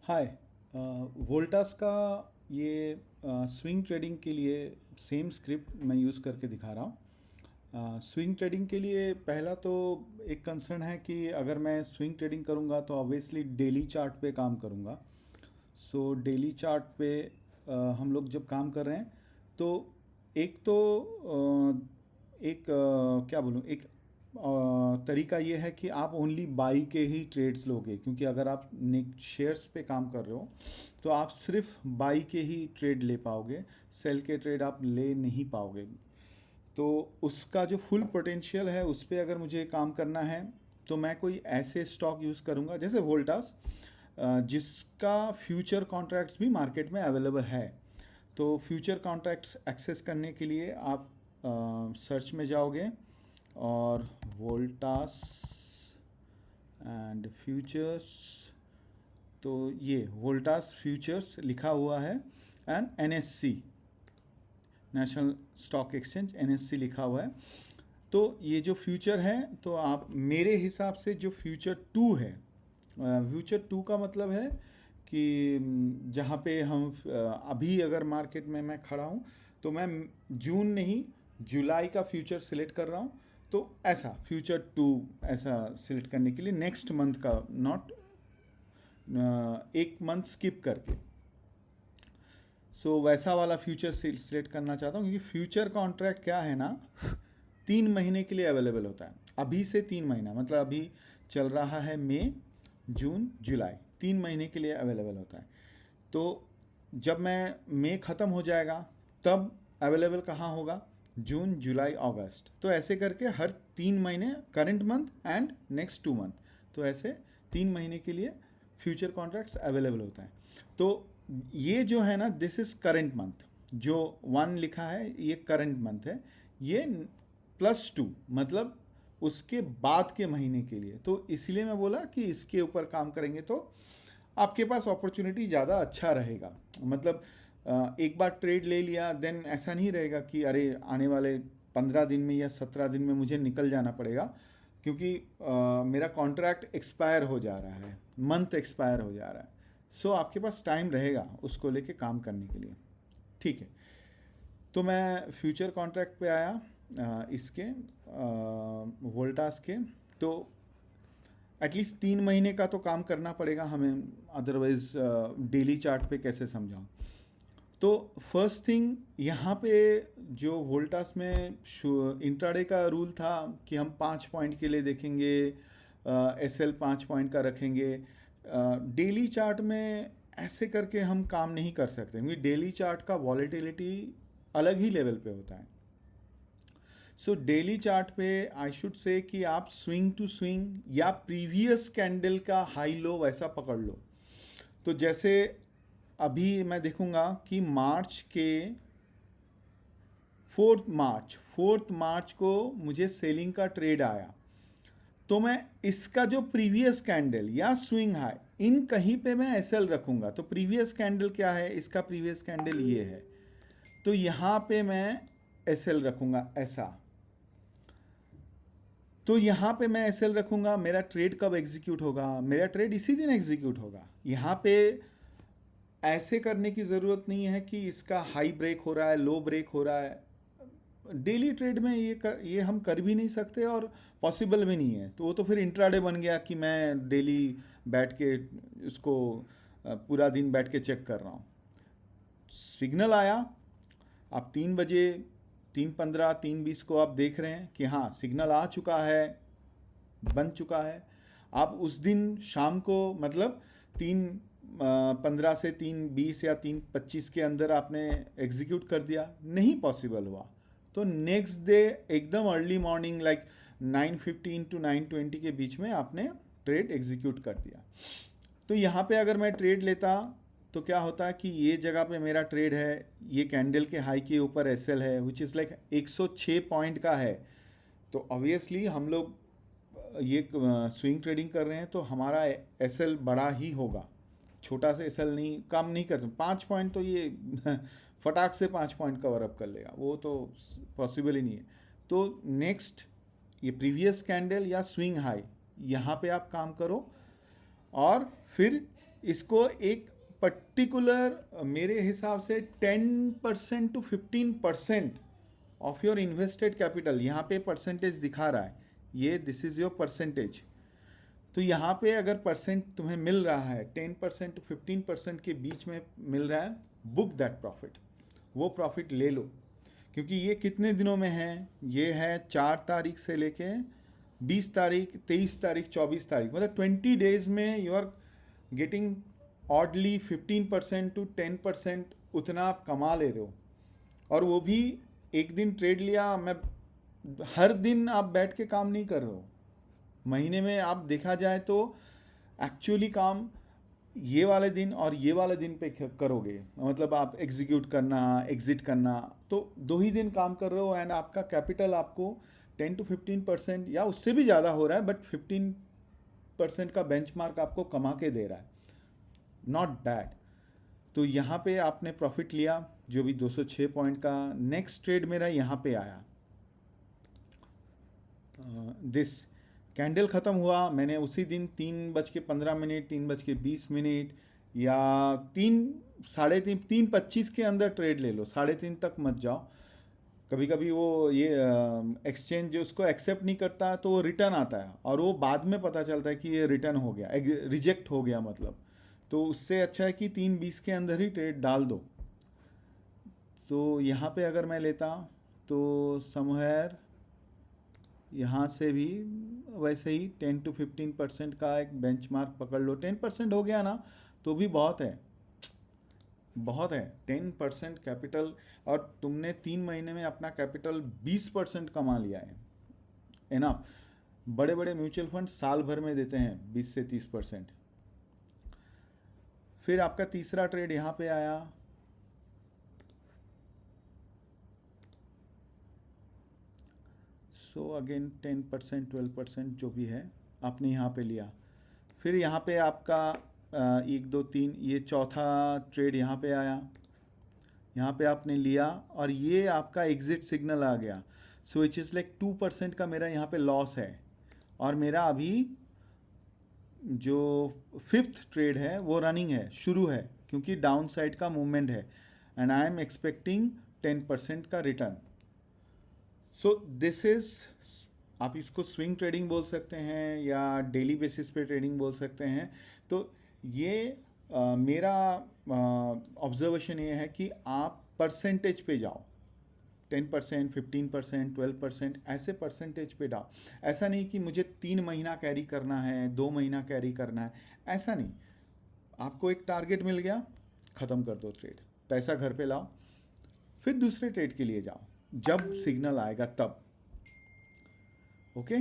हाय। वोल्टास का ये swing trading के लिए सेम स्क्रिप्ट मैं यूज़ करके दिखा रहा हूँ। स्विंग ट्रेडिंग के लिए पहला तो एक कंसर्न है कि अगर मैं स्विंग ट्रेडिंग करूँगा तो ऑब्वियसली डेली चार्ट पे काम करूँगा। सो डेली चार्ट पे हम लोग जब काम कर रहे हैं तो एक तो क्या बोलूँ, एक तरीका ये है कि आप ओनली बाई के ही ट्रेड्स लोगे, क्योंकि अगर आप शेयर्स पे काम कर रहे हो तो आप सिर्फ बाई के ही ट्रेड ले पाओगे, सेल के ट्रेड आप ले नहीं पाओगे। तो उसका जो फुल पोटेंशियल है उस पे अगर मुझे काम करना है तो मैं कोई ऐसे स्टॉक यूज़ करूँगा जैसे वोल्टास, जिसका फ्यूचर कॉन्ट्रैक्ट्स भी मार्केट में अवेलेबल है। तो फ्यूचर कॉन्ट्रैक्ट्स एक्सेस करने के लिए आप सर्च में जाओगे और वोल्टास एंड फ्यूचर्स, तो ये वोल्टास फ्यूचर्स लिखा हुआ है and NSC, national stock exchange, NSC लिखा हुआ है। तो ये जो फ्यूचर है, तो आप मेरे हिसाब से जो फ्यूचर टू है, फ्यूचर टू का मतलब है कि जहाँ पे हम अभी अगर मार्केट में मैं खड़ा हूँ तो मैं जून नहीं जुलाई का फ्यूचर सिलेक्ट कर रहा हूँ। तो ऐसा फ्यूचर टू ऐसा सिलेक्ट करने के लिए नेक्स्ट मंथ का, नॉट एक मंथ स्किप करके, सो वैसा वाला फ्यूचर सिलेक्ट करना चाहता हूँ, क्योंकि फ्यूचर कॉन्ट्रैक्ट क्या है ना, 3 महीने के लिए अवेलेबल होता है। अभी से 3 महीना मतलब अभी चल रहा है मई, जून, जुलाई, 3 महीने के लिए अवेलेबल होता है। तो जब मैं मई ख़त्म हो जाएगा तब अवेलेबल कहाँ होगा, जून, जुलाई, अगस्त। तो ऐसे करके हर 3 महीने, current month and next 2 month, तो ऐसे 3 महीने के लिए फ्यूचर कॉन्ट्रैक्ट्स अवेलेबल होता है। तो ये जो है ना, दिस इज़ करंट मंथ, जो 1 लिखा है ये करंट मंथ है। ये +2 मतलब उसके बाद के महीने के लिए। तो इसलिए मैं बोला कि इसके ऊपर काम करेंगे तो आपके पास अपॉर्चुनिटी ज़्यादा अच्छा रहेगा। मतलब एक बार ट्रेड ले लिया देन ऐसा नहीं रहेगा कि अरे आने वाले 15 दिन में या 17 दिन में मुझे निकल जाना पड़ेगा, क्योंकि मेरा कॉन्ट्रैक्ट एक्सपायर हो जा रहा है, मंथ एक्सपायर हो जा रहा है। सो आपके पास टाइम रहेगा उसको लेके काम करने के लिए। ठीक है, तो मैं फ्यूचर कॉन्ट्रैक्ट पे आया, इसके वोल्टास के। तो एटलीस्ट 3 महीने का तो काम करना पड़ेगा हमें, अदरवाइज डेली चार्ट पे कैसे समझाऊँ। तो फर्स्ट थिंग यहाँ पे जो वोल्टास में इंट्राडे का रूल था कि हम 5 पॉइंट के लिए देखेंगे, एस एल 5 पॉइंट का रखेंगे। डेली चार्ट में ऐसे करके हम काम नहीं कर सकते, क्योंकि डेली चार्ट का वॉलेटिलिटी अलग ही लेवल पे होता है। सो डेली चार्ट पे आई शुड से कि आप स्विंग टू स्विंग या प्रीवियस कैंडल का हाई लो वैसा पकड़ लो। तो जैसे अभी मैं देखूंगा कि मार्च के 4 मार्च को मुझे सेलिंग का ट्रेड आया, तो मैं इसका जो प्रीवियस कैंडल या स्विंग हाई, इन कहीं पे मैं एसएल रखूंगा। तो प्रीवियस कैंडल क्या है, इसका प्रीवियस कैंडल ये है, तो यहाँ पे मैं एसएल रखूंगा ऐसा। तो यहाँ पे मैं एसएल रखूंगा, मेरा ट्रेड कब एग्जीक्यूट होगा, मेरा ट्रेड इसी दिन एग्जीक्यूट होगा। यहाँ पे ऐसे करने की ज़रूरत नहीं है कि इसका हाई ब्रेक हो रहा है, लो ब्रेक हो रहा है। डेली ट्रेड में ये हम कर भी नहीं सकते और पॉसिबल भी नहीं है। तो वो तो फिर इंट्राडे बन गया कि मैं डेली बैठ के उसको पूरा दिन बैठ के चेक कर रहा हूँ। सिग्नल आया, आप 3 बजे, 3:15, 3:20 को आप देख रहे हैं कि हाँ सिग्नल आ चुका है, बन चुका है। आप उस दिन शाम को मतलब 3:15 से 3:20 या 3:25 के अंदर आपने एग्जीक्यूट कर दिया, नहीं पॉसिबल हुआ। तो नेक्स्ट डे एकदम अर्ली मॉर्निंग लाइक 9:15 टू 9:20 के बीच में आपने ट्रेड एग्जीक्यूट कर दिया। तो यहाँ पे अगर मैं ट्रेड लेता तो क्या होता है कि ये जगह पे मेरा ट्रेड है, ये कैंडल के हाई के ऊपर एसएल है विच इज़ लाइक 106 पॉइंट का है। तो ऑब्वियसली हम लोग ये स्विंग ट्रेडिंग कर रहे हैं तो हमारा एसएल बड़ा ही होगा, छोटा सा एसएल नहीं, काम नहीं कर सकते। 5 पॉइंट तो ये फटाक से 5 पॉइंट कवर अप कर लेगा, वो तो पॉसिबल ही नहीं है। तो नेक्स्ट ये प्रीवियस कैंडल या स्विंग हाई, यहाँ पे आप काम करो और फिर इसको एक पर्टिकुलर मेरे हिसाब से 10% to 15% of your invested capital, यहाँ पे परसेंटेज दिखा रहा है, ये दिस इज़ योर परसेंटेज। तो यहाँ पे अगर परसेंट तुम्हें मिल रहा है 10% to 15% के बीच में मिल रहा है, बुक दैट प्रॉफिट, वो प्रॉफिट ले लो। क्योंकि ये कितने दिनों में है, ये है 4 तारीख से लेके 20 तारीख, 23 तारीख, 24 तारीख, मतलब 20 डेज में you are getting oddly 15% to 10% उतना आप कमा ले रहे हो। और वो भी एक दिन ट्रेड लिया, मैं हर दिन आप बैठ के काम नहीं कर रहे हो। महीने में आप देखा जाए तो एक्चुअली काम ये वाले दिन और ये वाले दिन पे करोगे, मतलब आप एग्जीक्यूट करना, एग्जिट करना, तो 2 ही दिन काम कर रहे हो एंड आपका कैपिटल आपको 10 to 15% या उससे भी ज़्यादा हो रहा है, बट 15% का बेंचमार्क आपको कमा के दे रहा है, नॉट बैड। तो यहाँ पे आपने प्रॉफिट लिया जो भी 206 पॉइंट का। नेक्स्ट ट्रेड मेरा यहाँ पे आया, दिस कैंडल ख़त्म हुआ, मैंने उसी दिन 3:15, 3:20 या 3:25 के अंदर ट्रेड ले लो, 3:30 तक मत जाओ। कभी कभी वो ये एक्सचेंज जो उसको एक्सेप्ट नहीं करता तो वो रिटर्न आता है, और वो बाद में पता चलता है कि ये रिटर्न हो गया, रिजेक्ट हो गया मतलब। तो उससे अच्छा है कि 3:20 के अंदर ही ट्रेड डाल दो। तो यहाँ पे अगर मैं लेता तो समवेयर यहाँ से भी वैसे ही 10 to 15% का एक बेंचमार्क पकड़ लो। 10% हो गया ना तो भी बहुत है, बहुत है 10% कैपिटल। और तुमने 3 महीने में अपना कैपिटल 20% कमा लिया है ना। बड़े बड़े म्यूचुअल फंड साल भर में देते हैं 20 से 30%। फिर आपका तीसरा ट्रेड यहाँ पे आया, सो अगेन 10% 12% जो भी है आपने यहाँ पे लिया। फिर यहाँ पे आपका 1 2 3 ये चौथा ट्रेड यहाँ पे आया, यहाँ पे आपने लिया और ये आपका एग्जिट सिग्नल आ गया। सो इट इज़ लाइक 2% का मेरा यहाँ पे लॉस है। और मेरा अभी जो 5th ट्रेड है वो रनिंग है, शुरू है, क्योंकि डाउन साइड का मूवमेंट है एंड आई एम एक्सपेक्टिंग 10% का रिटर्न। सो दिस इज़, आप इसको स्विंग ट्रेडिंग बोल सकते हैं या डेली बेसिस पे ट्रेडिंग बोल सकते हैं। तो ये मेरा ऑब्जर्वेशन ये है कि आप परसेंटेज पे जाओ, 10%, 15%, 12% ऐसे परसेंटेज पे डाओ। ऐसा नहीं कि मुझे 3 महीना कैरी करना है, 2 महीना कैरी करना है, ऐसा नहीं। आपको एक टारगेट मिल गया, ख़त्म कर दो ट्रेड, पैसा घर पे लाओ, फिर दूसरे ट्रेड के लिए जाओ जब सिग्नल आएगा तब। ओके।